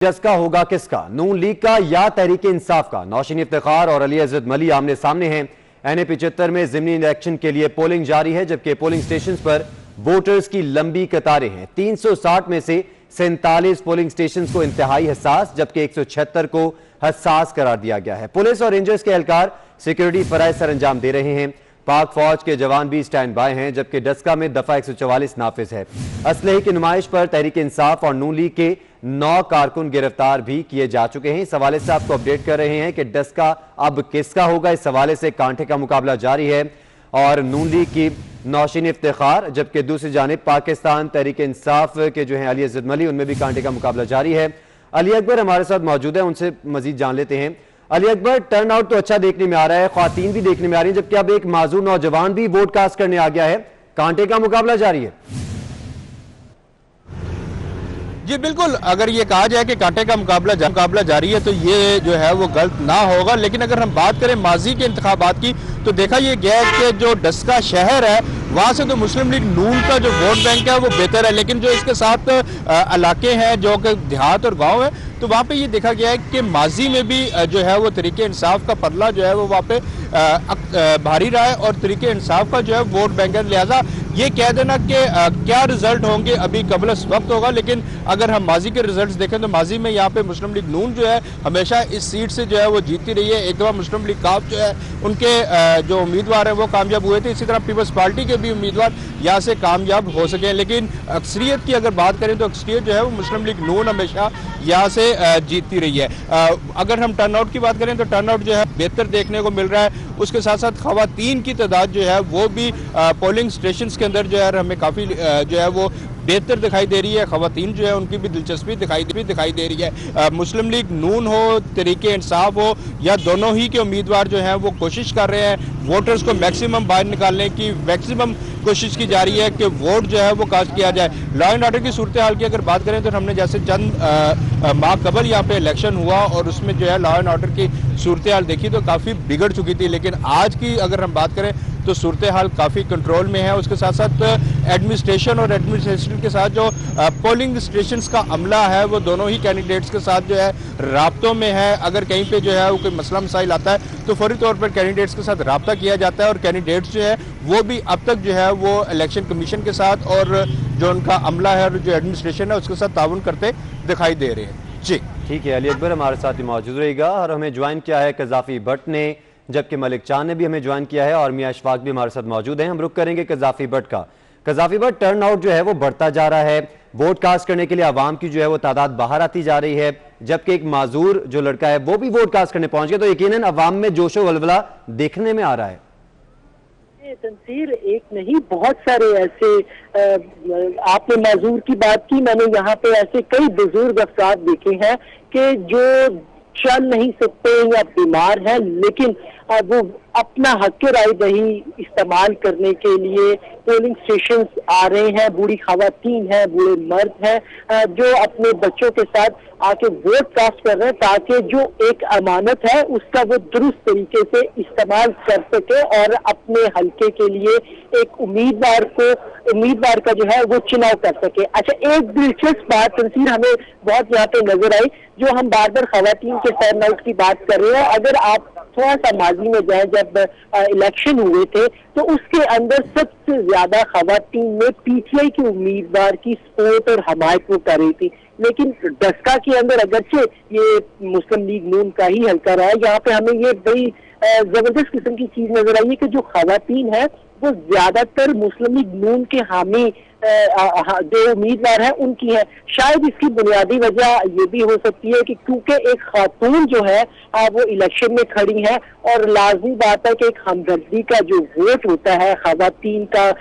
चस्का होगा किसका, नून लीग का या तहरीक इंसाफ का? नौशीन इफ्तिखार और अली अज़द मली आमने सामने हैं। एनए 75 में ज़िमनी इलेक्शन के लिए पोलिंग जारी है, जबकि पोलिंग स्टेशन पर वोटर्स की लंबी कतारें हैं। 360 में से 47 पोलिंग स्टेशन को इंतहाई हसास, जबकि 176 को हसास करार दिया गया है। पुलिस और रेंजर्स के एहलकार सिक्योरिटी फराइज सर अंजाम दे रहे हैं। पाक फौज के जवान भी स्टैंड बाय हैं, जबकि डस्का में दफा 144 नाफिज है। असलहे की नुमाइश पर तहरीक इंसाफ और नून लीग के 9 कारकुन गिरफ्तार भी किए जा चुके हैं। इस हवाले से आपको अपडेट कर रहे हैं कि डस्का अब किसका होगा, इस हवाले से कांटे का मुकाबला जारी है और नून लीग की नौशीन इफ्तिखार, जबकि दूसरी जानिब पाकिस्तान तहरीक इंसाफ के जो हैं अली अज़द मली, उनमें भी कांटे का मुकाबला जारी है। अली अकबर हमारे साथ मौजूद है, उनसे मजीद जान लेते हैं। अली अकबर, टर्न आउट तो अच्छा देखने में आ रहा है, ख्वातीन भी देखने में आ रही है, जबकि अब एक माजूर नौजवान भी वोट कास्ट करने आ गया है। कांटे का मुकाबला जारी है। जी बिल्कुल, अगर ये कहा जाए कि कांटे का मुकाबला जारी है तो ये जो है वो गलत ना होगा। लेकिन अगर हम बात करें माजी के इंतखाबात की तो देखा ये गया कि जो डस्का शहर है वहाँ से तो मुस्लिम लीग नून का जो वोट बैंक है वो बेहतर है, लेकिन जो इसके साथ इलाके हैं जो कि देहात और गांव है तो वहाँ पे ये देखा गया है कि माजी में भी जो है वो तरीके इंसाफ का पल्ला जो है वो वहाँ पे भारी रहा है और तरीके इंसाफ का जो है वोट बैंक है। लिहाजा ये कह देना कि क्या रिजल्ट होंगे अभी कबल वक्त होगा। लेकिन अगर हम माजी के रिजल्ट्स देखें तो माजी में यहाँ पे मुस्लिम लीग नून जो है हमेशा इस सीट से जो है वो जीतती रही है। एक दफा मुस्लिम लीग काफ जो है उनके जो उम्मीदवार है वो कामयाब हुए थे, इसी तरह पीपल्स पार्टी के भी उम्मीदवार यहाँ से कामयाब हो सके। लेकिन अक्सरियत की अगर बात करें तो अक्सरियत जो है वो मुस्लिम लीग नून हमेशा यहाँ से जीतती रही है। अगर हम टर्न आउट की बात करें तो टर्न आउट जो है बेहतर देखने को मिल रहा है। उसके साथ साथ खवातीन की तादाद जो है वो भी पोलिंग स्टेशन के अंदर जो है हमें काफ़ी जो है वो बेहतर दिखाई दे रही है। खवातीन जो है उनकी भी दिलचस्पी दिखाई दे रही है। मुस्लिम लीग नून हो, तरीके इंसाफ हो या दोनों ही के उम्मीदवार जो हैं वो कोशिश कर रहे हैं वोटर्स को मैक्सिमम बाहर निकालने की, मैक्सिमम कोशिश की जा रही है कि वोट जो है वो कास्ट किया जाए। लॉ एंड ऑर्डर की सूरत हाल की अगर बात करें तो हमने जैसे चंद माह कबल यहाँ पे इलेक्शन हुआ और उसमें जो है लॉ एंड ऑर्डर की सूरत हाल देखी तो काफ़ी बिगड़ चुकी थी, लेकिन आज की अगर हम बात करें तो सूरत हाल काफ़ी कंट्रोल में है। उसके साथ साथ एडमिनिस्ट्रेशन और एडमिनिस्ट्रेशन के साथ जो पोलिंग स्टेशंस का अमला है वो दोनों ही कैंडिडेट्स के साथ जो है राब्तों में है। अगर कहीं पे जो है वो कोई मसला मसाइल आता है तो फौरी तौर पर कैंडिडेट्स के साथ राब्ता किया जाता है और कैंडिडेट्स जो है वो भी अब तक जो है वो इलेक्शन कमीशन के साथ और जो उनका अमला है और जो एडमिनिस्ट्रेशन है उसके साथ ताउन करते दिखाई दे रहे हैं। जी ठीक है, अली अकबर हमारे साथ ही मौजूद रहेगा और हमें ज्वाइन किया है कज़ाफी भट्ट ने, जबकि मलिक चांद ने भी हमें ज्वाइन किया है और मियां अशफाक भी हमारे साथ मौजूद हैं। हम रुक करेंगे कज़ाफी भट्ट का। कज़ाफी भट्ट, टर्न आउट जो है वो बढ़ता जा रहा है, वोट कास्ट करने के लिए आवाम की जो है वो तादाद बाहर आती जा रही है, जबकि एक माजूर जो लड़का है वो भी वोट कास्ट करने पहुंच गया, तो यकीनन अवाम में जोशो वलवला देखने में आ रहा है। तंसीर एक नहीं, बहुत सारे ऐसे आपने माजूर की बात की, मैंने यहाँ पे ऐसे कई बुजुर्ग अफराद देखे हैं कि जो चल नहीं सकते या बीमार हैं, लेकिन वो अपना हक राय दही इस्तेमाल करने के लिए पोलिंग स्टेशन आ रहे हैं। बूढ़ी खवातीन हैं, बूढ़े मर्द हैं जो अपने बच्चों के साथ आके वोट कास्ट कर रहे हैं ताकि जो एक अमानत है उसका वो दुरुस्त तरीके से इस्तेमाल कर सके और अपने हल्के के लिए एक उम्मीदवार का जो है वो चुनाव कर सके। अच्छा, एक दिलचस्प बात तंसीर हमें बहुत यहाँ पे नजर आई, जो हम बार बार खवातीन के टर्न आउट की बात कर रहे हैं। अगर आप थोड़ा सा माजी में जाए, जब इलेक्शन हुए थे तो उसके अंदर सबसे ज्यादा खवातीन में पीटीआई के उम्मीदवार की सपोर्ट और हमायत वो कर रही थी। लेकिन डस्का के अंदर अगरचे ये मुस्लिम लीग नून का ही हल्का रहा है, यहाँ पे हमें ये बड़ी जबरदस्त किस्म की चीज नजर आई है कि जो खवातीन है वो ज्यादातर मुस्लिम लीग नून के हामी जो उम्मीदवार है उनकी है। शायद इसकी बुनियादी वजह ये भी हो सकती है कि क्योंकि एक खातून जो है वो इलेक्शन में खड़ी है और लाजमी बात है कि एक हमदर्दी का जो वोट होता है खवातीन का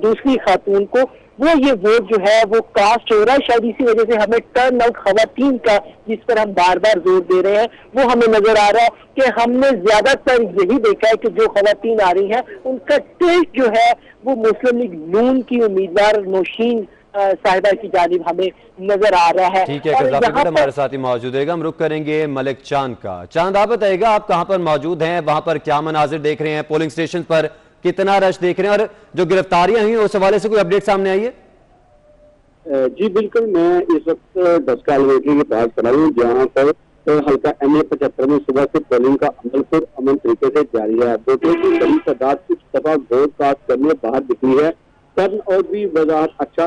दूसरी खातून को, वो ये वोट जो है वो कास्ट हो रहा है। शायद इसी वजह से हमें टर्न आउट खवातीन का, जिस पर हम बार बार जोर दे रहे हैं, वो हमें नजर आ रहा है कि हमने ज्यादातर यही देखा है कि जो खवातीन आ रही हैं उनका टेस्ट जो है वो मुस्लिम लीग नून की उम्मीदवार नौशीन साहिबा की जानिब हमें नजर आ रहा है। ठीक है, हमारे साथ ही मौजूद है। हम रुक करेंगे मलिक चांद का। चांद, आप बताइएगा आप कहां पर मौजूद हैं, वहां पर क्या मनाजिर देख रहे हैं, पोलिंग स्टेशन पर कितना रश देख रहे हैं और जो गिरफ्तारियां हुई उस हवाले से कोई अपडेट सामने आई है? जी बिल्कुल, मैं इस वक्त दस्का एलिवेटरी के पास खड़ा हूँ, जहाँ पर हल्का NA-75 में सुबह से पोलिंग का अमल पर अमन तरीके से जारी है। वोटरों की बड़ी तादाद कुछ दफा वोट कास्ट करने बाहर दिखी है। टर्न और भी वजाहत अच्छा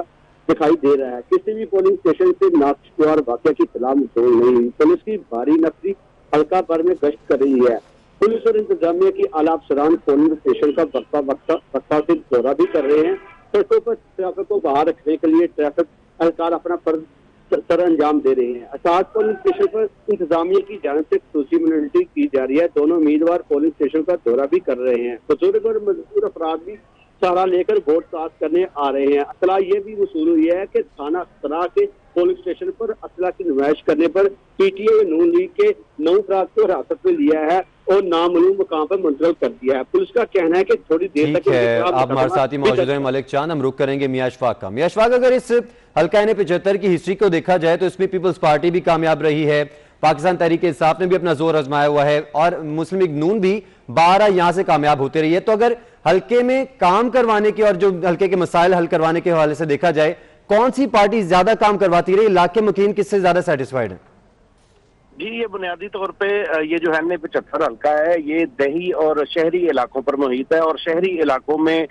दिखाई दे रहा है। किसी भी पोलिंग स्टेशन से नागवार वाकया की इत्तला मौसूल नहीं हुई। पुलिस की भारी नफरी हल्का भर में गश्त कर रही है। पुलिस और इंतजामिया की आला अफसरान पोलिंग स्टेशन का वक्फा से दौरा भी कर रहे हैं। सड़कों पर ट्रैफिक को बाहर रखने के लिए ट्रैफिक एहलकार अपना फर्ज सर अंजाम दे रहे हैं। असाद पोलिंग स्टेशन पर इंतजामिया की जानिब से खुसूसी मॉनिटरिंग की जा रही है। दोनों उम्मीदवार पोलिंग स्टेशन का दौरा भी कर रहे हैं। बुजुर्ग और मजबूर अफराद भी सहारा लेकर वोट कास्ट करने आ रहे हैं। अतला ये भी वसूल हुई है कि थाना अख्तरा के पोलिंग स्टेशन पर असला की नुमाइश करने पर PTA नून लीग के 9 अफराद को हिरासत में लिया है और नामालूम मुकाम पर मुंतकिल कर दिया है। पुलिस का कहना है कि थोड़ी देर तक आप हमारे साथ ही मौजूद हैं मलिक चांद। हम रुक करेंगे मियां अशफाक का। मियां अशफाक, अगर इस हल्का NA-75 की हिस्ट्री को देखा जाए तो इसमें पीपल्स पार्टी भी कामयाब रही है, पाकिस्तान तहरीक इंसाफ ने भी अपना जोर आजमाया हुआ है और मुस्लिम लीग नून भी 12 यहां से कामयाब होते रही है। तो अगर हल्के में काम करवाने के और जो हल्के के मसाइल हल करवाने के हवाले से देखा जाए, कौन सी पार्टी ज्यादा काम करवाती रही, इलाके मुकीन किससे ज्यादा सेटिस्फाइड है? जी, ये बुनियादी तौर पे ये जो NA-75 हल्का है ये दही और शहरी इलाकों पर मुहित है और शहरी इलाकों में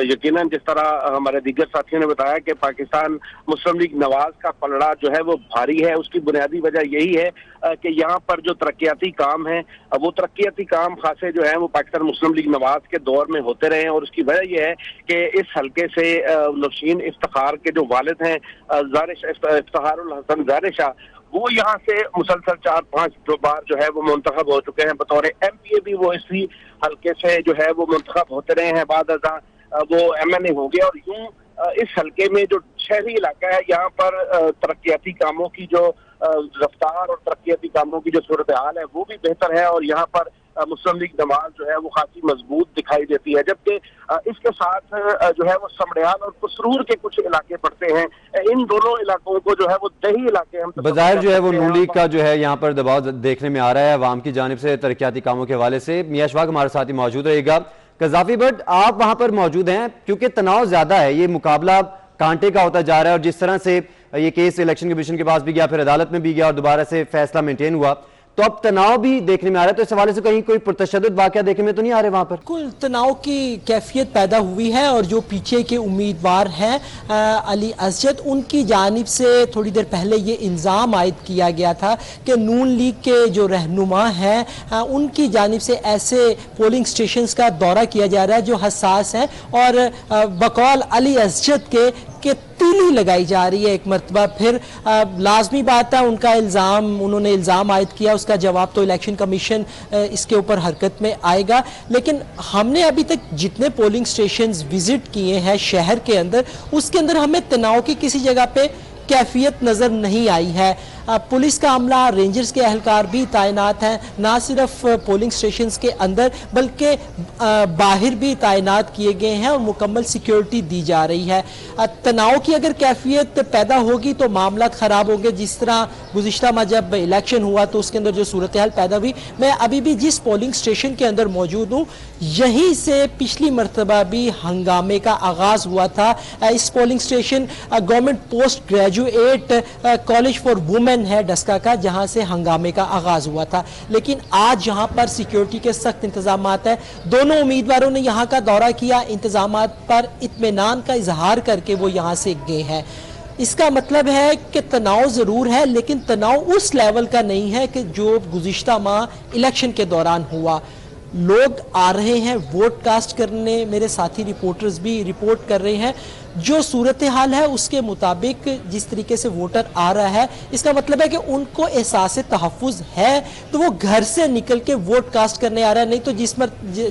यकीनन जिस तरह हमारे दीगर साथियों ने बताया कि पाकिस्तान मुस्लिम लीग नवाज का पलड़ा जो है वो भारी है। उसकी बुनियादी वजह यही है कि यहाँ पर जो तरक्याती काम है वो तरक्याती काम खासे जो है वो पाकिस्तान मुस्लिम लीग नवाज के दौर में होते रहे हैं और उसकी वजह यह है कि इस हल्के से नौशीन इफ्तिखार के जो वालिद हैं इफ्तिखारुल हसन ज़ाहिर शाह, वो यहाँ से मुसलसल 4-5 बार जो है वो मुंतखब हो चुके हैं। बतौर MPA भी वो इसी हल्के से जो है वो मुंतखब होते रहे हैं। बाद वो MNA हो गया और यूं इस हल्के में जो शहरी इलाका है यहाँ पर तरक्याती कामों की जो रफ्तार और तरक्याती कामों की जो सूरत हाल है वो भी बेहतर है और यहाँ पर मुस्लिम लीग नवाज जो है वो खासी मजबूत दिखाई देती है। जबकि इसके साथ जो है वो समड़ियाल और कसरूर के कुछ इलाके पड़ते हैं। इन दोनों इलाकों को जो है वो दही इलाके हम बज़ाहिर जो है वो नून लीग का जो है यहाँ पर दबाव देखने में आ रहा है अवाम की जानिब से तरक्याती कामों के हवाले से। मियां अशफाक हमारे साथ ही मौजूद रहेगा। कज़ाफी भट्ट, आप वहां पर मौजूद हैं क्योंकि तनाव ज्यादा है, ये मुकाबला कांटे का होता जा रहा है और जिस तरह से ये केस इलेक्शन कमीशन के पास भी गया, फिर अदालत में भी गया और दोबारा से फैसला मेंटेन हुआ, तो अब तनाव भी देखने में आ रहा है। तो इस हवाले से कहीं कोई पुरतशद्दुद वाकया देखने में तो नहीं आ रहे वहां पर? कुल तनाव की कैफियत पैदा हुई है और जो पीछे के उम्मीदवार हैं अली असजद, उनकी जानिब से थोड़ी देर पहले ये इल्ज़ाम आयद किया गया था कि नून लीग के जो रहनुमा हैं उनकी जानिब से ऐसे पोलिंग स्टेशंस का दौरा किया जा रहा है जो हसास हैं और बकौल अली असजद के तीली लगाई जा रही है। एक मरतबा फिर लाजमी बात है उनका उन्होंने इल्ज़ाम आयद किया, उसका जवाब तो इलेक्शन कमीशन इसके ऊपर हरकत में आएगा। लेकिन हमने अभी तक जितने पोलिंग स्टेशंस विजिट किए हैं शहर के अंदर, उसके अंदर हमें तनाव की किसी जगह पे कैफियत नज़र नहीं आई है। पुलिस का अमला, रेंजर्स के एहलकार भी तैनात हैं, ना सिर्फ पोलिंग स्टेशंस के अंदर बल्कि बाहर भी तैनात किए गए हैं और मुकम्मल सिक्योरिटी दी जा रही है। तनाव की अगर कैफियत पैदा होगी तो मामला ख़राब होंगे। जिस तरह गुज़िश्ता में जब इलेक्शन हुआ तो उसके अंदर जो सूरत हाल पैदा हुई, मैं अभी भी जिस पोलिंग स्टेशन के अंदर मौजूद हूँ यहीं से पिछली मरतबा भी हंगामे का आगाज़ हुआ था। इस polling station government post graduate college for women है डस्का का, जहां से हंगामे का आगाज हुआ था। लेकिन आज यहां पर सिक्योरिटी के सख्त इंतजाम है। दोनों उम्मीदवारों ने यहां का दौरा किया, इंतजाम पर इत्मीनान का इजहार करके वो यहां से गए हैं। इसका मतलब है कि तनाव जरूर है लेकिन तनाव उस लेवल का नहीं है कि जो गुज़िश्ता माह इलेक्शन के दौरान हुआ। लोग आ रहे हैं वोट कास्ट करने, मेरे साथी रिपोर्टर्स भी रिपोर्ट कर रहे हैं जो सूरत हाल है उसके मुताबिक जिस तरीके से वोटर आ रहा है, इसका मतलब है कि उनको एहसास तहफ़्फ़ुज़ है तो वो घर से निकल के वोट कास्ट करने आ रहा है। नहीं तो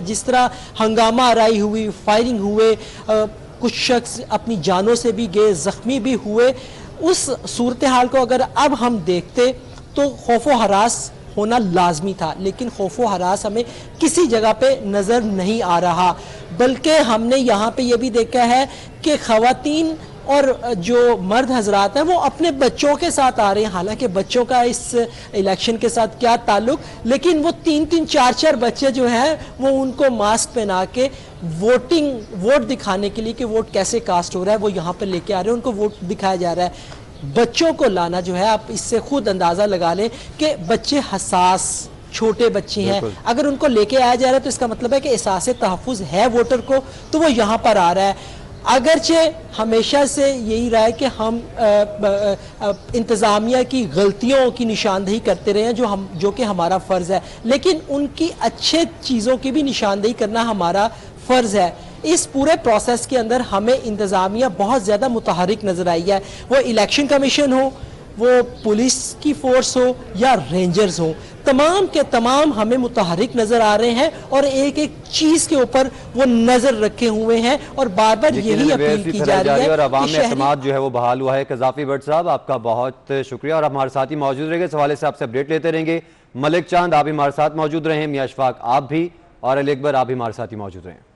जिस तरह हंगामा आराई हुई, फायरिंग हुए, कुछ शख्स अपनी जानों से भी गए, जख्मी भी हुए, उस सूरत हाल को अगर अब हम देखते तो खौफो हरास होना लाजमी था। लेकिन खौफो हरास हमें किसी जगह पे नज़र नहीं आ रहा, बल्कि हमने यहाँ पे ये भी देखा है कि ख़वातीन और जो मर्द हजरात हैं वो अपने बच्चों के साथ आ रहे हैं। हालांकि बच्चों का इस इलेक्शन के साथ क्या ताल्लुक, लेकिन वो 3-3, 4-4 बच्चे जो हैं वो उनको मास्क पहना के वोट दिखाने के लिए कि वोट कैसे कास्ट हो रहा है वो यहाँ पर लेके आ रहे हैं, उनको वोट दिखाया जा रहा है। बच्चों को लाना जो है, आप इससे खुद अंदाजा लगा लें कि बच्चे हसास छोटे बच्चे हैं, अगर उनको लेके आया जा रहा है तो इसका मतलब है कि एहसास तहफ़्फ़ुज़ है वोटर को, तो वो यहाँ पर आ रहा है। अगरचे हमेशा से यही रहा है कि हम इंतज़ामिया की गलतियों की निशानदेही करते रहे हैं, जो कि हमारा फ़र्ज़ है, लेकिन उनकी अच्छे चीज़ों की भी निशानदेही करना हमारा फ़र्ज़ है। इस पूरे प्रोसेस के अंदर हमें इंतज़ामिया बहुत ज़्यादा मुतहरिक नज़र आई है, वो इलेक्शन कमीशन हो, वो पुलिस की फोर्स हो या रेंजर्स हो, तमाम के तमाम हमें मुतहरिक नजर आ रहे हैं और एक एक चीज के ऊपर वो नजर रखे हुए हैं और बार बार यही अपील की जा रही है और अवाम में एतमाद जो है वो बहाल हुआ है। कज़ाफ़ी भट्ट साहब, आपका बहुत शुक्रिया और हमारे साथ ही मौजूद रहेंगे, इस हवाले से आपसे अपडेट लेते रहेंगे। मलिक चांद, आप भी हमारे साथ मौजूद रहे, मियां अशफाक आप भी, और अली अकबर आप भी हमारे साथ ही मौजूद रहे।